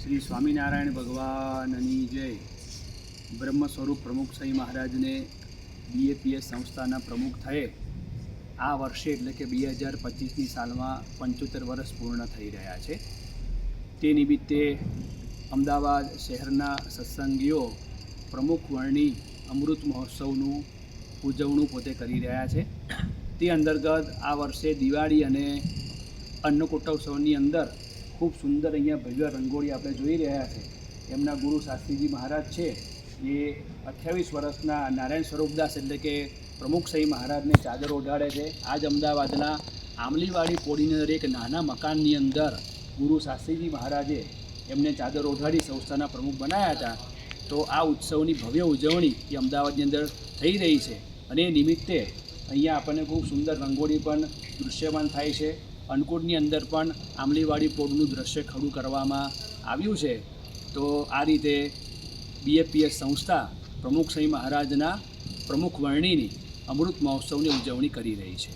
श्री स्वामीनारायण भगवाननी जय। ब्रह्म स्वरूप प्रमुख साई महाराज ने BAPS संस्थाना प्रमुख थये आ वर्षे एटले के 2025 साल में 75 वर्ष पूर्ण थई रह्या छे। ते निमित्ते अमदावाद शहरना सत्संगीओ प्रमुख वर्णी अमृत महोत्सवનું ઉજવણું પોતે કરી રહ્યા છે। તે અંતર્ગત આ વર્ષે દિવાળી અને અન્નકૂટોત્સવની અંદર ખૂબ સુંદર અહીંયા ભવ્ય રંગોળી આપણે જોઈ રહ્યા છે। એમના ગુરુ શાસ્ત્રીજી મહારાજ છે એ 28 વર્ષના નારાયણ સ્વરૂપદાસ એટલે કે પ્રમુખ સાઈ મહારાજને ચાદર ઓઢાડે છે। આજ અમદાવાદના આમલીવાડી પોળીના એક નાના મકાનની અંદર ગુરુ શાસ્ત્રીજી મહારાજે એમને ચાદર ઓઢાડી સંસ્થાના પ્રમુખ બનાવ્યા હતા। તો આ ઉત્સવની ભવ્ય ઉજવણી એ અમદાવાદની અંદર થઈ રહી છે અને એ નિમિત્તે અહીંયા આપણને ખૂબ સુંદર રંગોળી પણ દૃશ્યમાન થાય છે। અન્નકૂટની અંદર પણ આમલીવાડી પોળનું દ્રશ્ય ખડું કરવામાં આવ્યું છે। તો આ રીતે BAPS સંસ્થા પ્રમુખ સાઈ મહારાજના પ્રમુખ વર્ણીની અમૃત મહોત્સવની ઉજવણી કરી રહી છે।